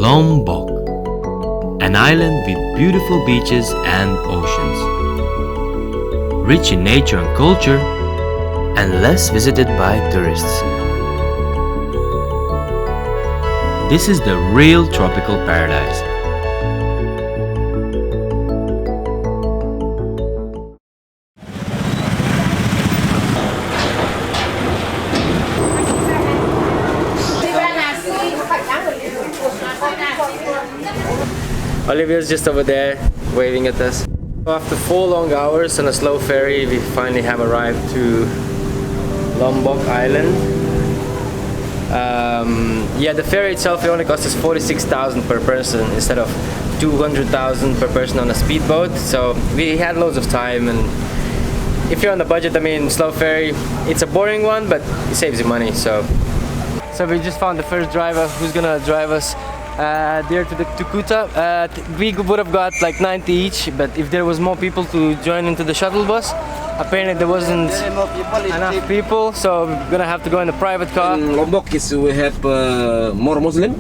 Lombok, an island with beautiful beaches and oceans, rich in nature and culture, and less visited by tourists. This is the real tropical paradise. Olivia's just over there waving at us. After 4 long hours on a slow ferry, we finally have arrived to Lombok Island. Yeah, the ferry itself, it only cost us 46,000 per person instead of 200,000 per person on a speedboat. So we had loads of time, and if you're on the budget, I mean, slow ferry, it's a boring one, but it saves you money. So we just found the first driver who's gonna drive us there to Kuta. We would have got like 90 each, but if there was more people to join into the shuttle bus, apparently there wasn't enough people, so we're gonna have to go in a private car. In Lombok we have more Muslim.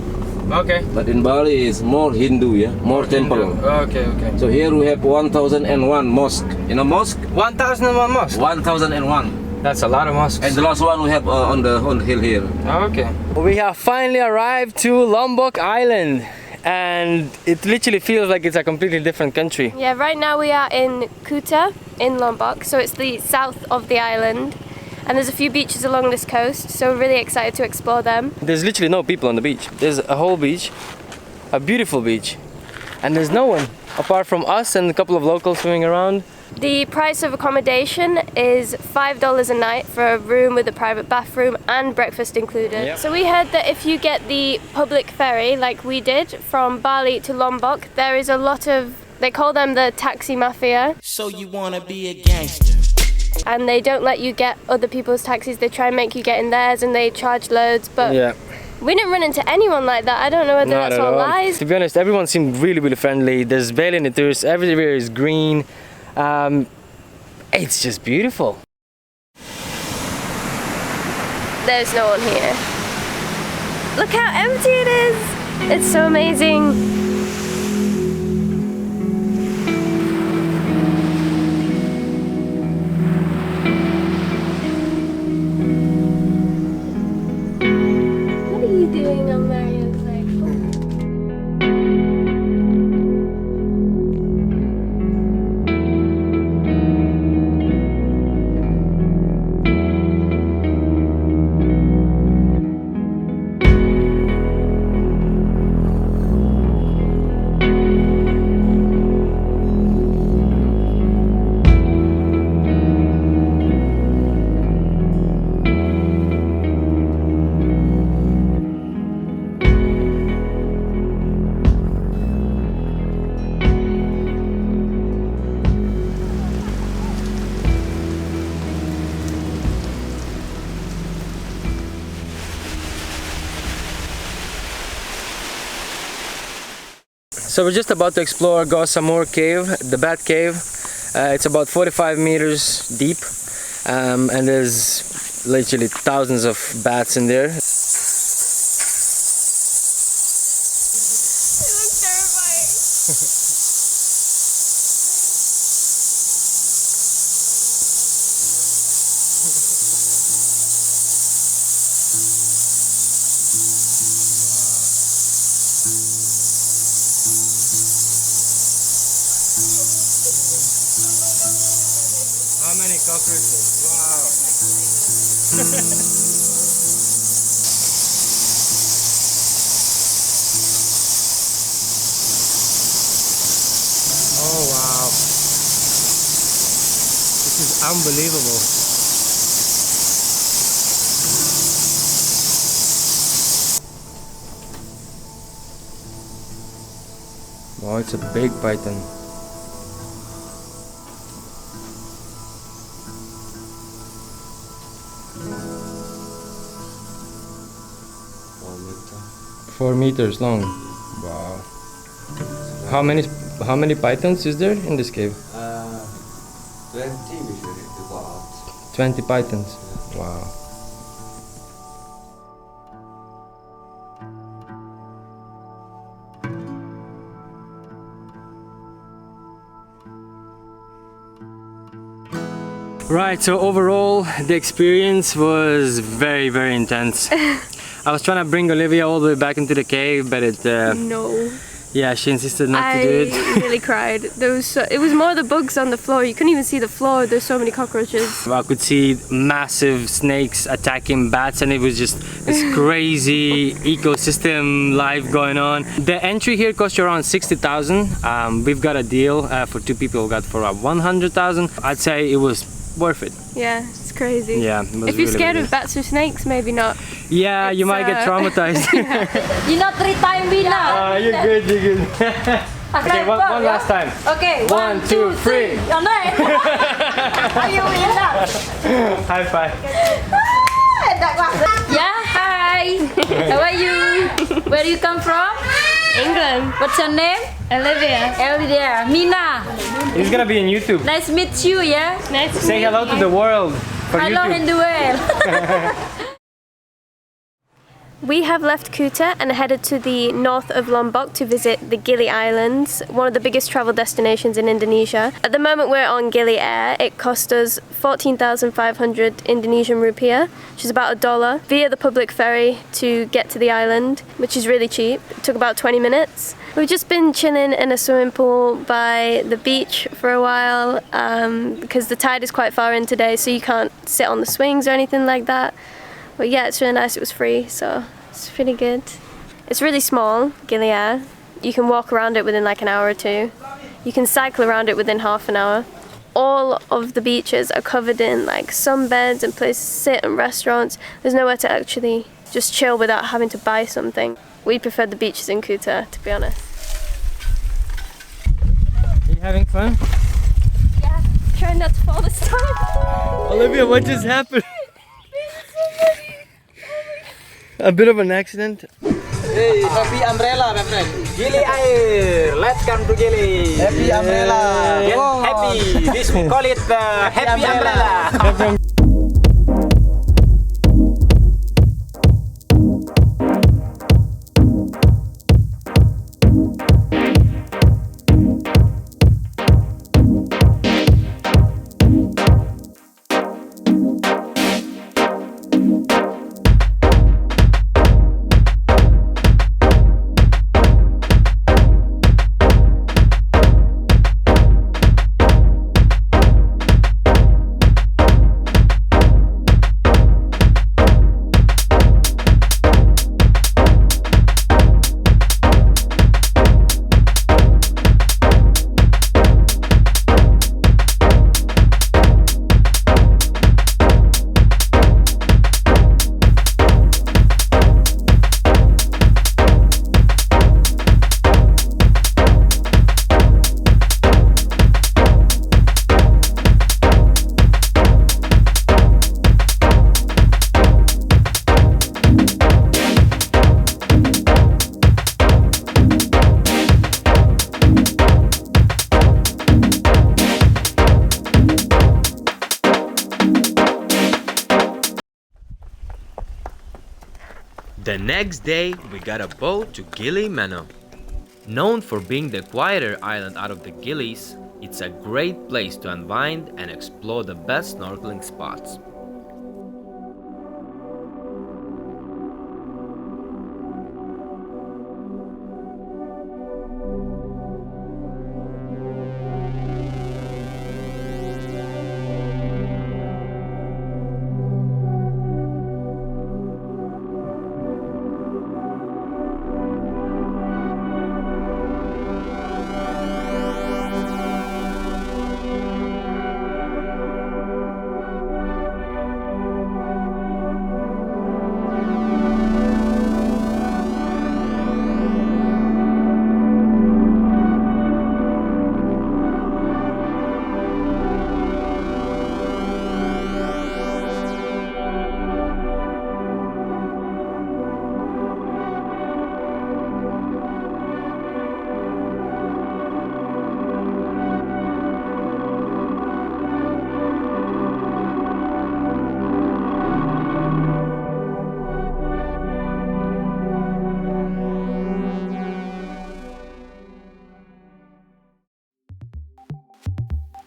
Okay. But in Bali is more Hindu, yeah, more temple. Okay. So here we have 1001 mosque. In a mosque, 1001 mosques. 1001. That's a lot of mosques. And the last one we have on the hill here. Okay. We have finally arrived to Lombok Island, and it literally feels like it's a completely different country. Yeah, right now we are in Kuta in Lombok, so it's the south of the island, and there's a few beaches along this coast, so we're really excited to explore them. There's literally no people on the beach. There's a whole beach, a beautiful beach, and there's no one apart from us and a couple of locals swimming around. The price of accommodation is $5 a night for a room with a private bathroom and breakfast included. Yep. So we heard that if you get the public ferry, like we did, from Bali to Lombok, there is a lot of, they call them the taxi mafia. So you wanna be a gangster? And they don't let you get other people's taxis, they try and make you get in theirs and they charge loads, but Yeah. we didn't run into anyone like that. I don't know whether Not that's at all all. lies. To be honest, everyone seemed really friendly. There's barely any tourists. Everywhere is green. It's just beautiful. There's no one here. Look how empty it is. It's so amazing. What are you doing on Mario's leg? So we're just about to explore Samor Cave, the Bat Cave. It's about 45 meters deep, and there's literally thousands of bats in there. It looks terrifying. How many cockroaches? Wow. Oh wow. This is unbelievable. Wow, it's a big python. Four meters long. Wow. How many pythons is there in this cave? 20 usually to go out. 20 pythons. Wow. Right, so overall the experience was very, very intense. I was trying to bring Olivia all the way back into the cave, but No. yeah, she insisted not to do it. I really cried. It was more the bugs on the floor. You couldn't even see the floor. There's so many cockroaches. I could see massive snakes attacking bats, and it was just this crazy ecosystem life going on. The entry here cost you around 60,000. We've got a deal for 2 people. We got for 100,000. I'd say it was worth it. Yeah, it's crazy. Yeah, it was if you're really, scared really of bats or snakes, maybe not. Yeah, you might get traumatized. You know 3-time winner. You're good, you're good. Okay, one last time. Okay, 1, 2, 3. Oh, no. You win that. High five. Yeah, hi. How are you? Where do you come from? England. What's your name? Olivia. Elvia. Mina. He's gonna be on YouTube. Nice to meet you, yeah? Nice to Say meet hello you. to the world for Hello YouTube. in the world. We have left Kuta and headed to the north of Lombok to visit the Gili Islands, one of the biggest travel destinations in Indonesia. At the moment we're on Gili Air. It cost us 14,500 Indonesian rupiah, which is about $1, via the public ferry to get to the island, which is really cheap. It took about 20 minutes. We've just been chilling in a swimming pool by the beach for a while because the tide is quite far in today, so you can't sit on the swings or anything like that. But yeah, it's really nice. It was free, so it's pretty good. It's really small, Gili Air. You can walk around it within like an hour or 2. You can cycle around it within half an hour. All of the beaches are covered in like sunbeds and places to sit and restaurants. There's nowhere to actually just chill without having to buy something. We preferred the beaches in Kuta, to be honest. Are you having fun? Yeah, trying not to fall this time. Olivia, what just happened? A bit of an accident. Hey, happy umbrella, my friend. Gili Air. Let's come to Gili. Happy umbrella. Get happy. This we call it happy umbrella. The next day, we got a boat to Gili Meno. Known for being the quieter island out of the Gilis, it's a great place to unwind and explore the best snorkeling spots.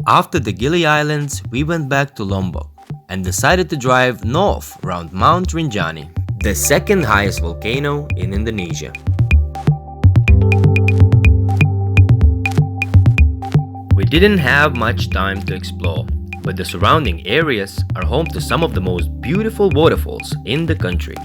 After the Gili Islands, we went back to Lombok and decided to drive north around Mt Rinjani, the second highest volcano in Indonesia. We didn't have much time to explore, but the surrounding areas are home to some of the most beautiful waterfalls in the country.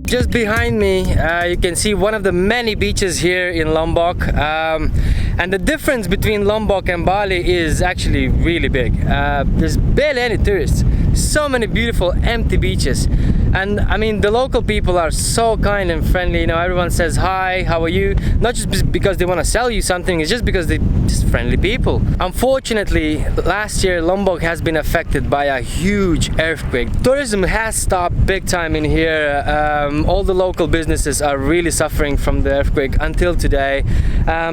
Just behind me, you can see one of the many beaches here in Lombok, and the difference between Lombok and Bali is actually really big. There's barely any tourists, so many beautiful empty beaches, and I mean the local people are so kind and friendly. You know, everyone says hi, how are you? Not just because they want to sell you something, it's just because they're just friendly people. Unfortunately, last year Lombok has been affected by a huge earthquake. Tourism has stopped big time in here. All the local businesses are really suffering from the earthquake until today.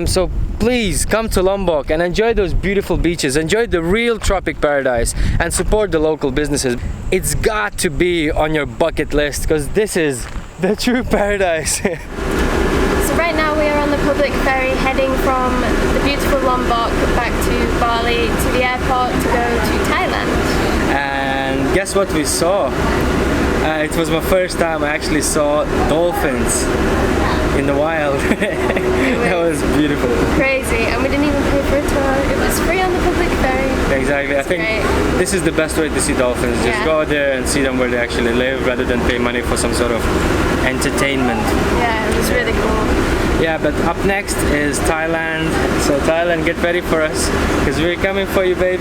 So please come to Lombok and enjoy those beautiful beaches, enjoy the real tropic paradise, and support the local businesses. It's got to be on your bucket list because this is the true paradise. So right now we are on the public ferry heading from the beautiful Lombok back to Bali to the airport to go to Thailand. And guess what we saw? It was my first time I actually saw dolphins in the wild. That was beautiful. Crazy, and we didn't even pay for a tour. It was free on the public ferry. Exactly. I think this is the best way to see dolphins. Just go there and see them where they actually live rather than pay money for some sort of entertainment. Yeah, it was really cool. Yeah, but up next is Thailand. So Thailand, get ready for us because we're coming for you, baby.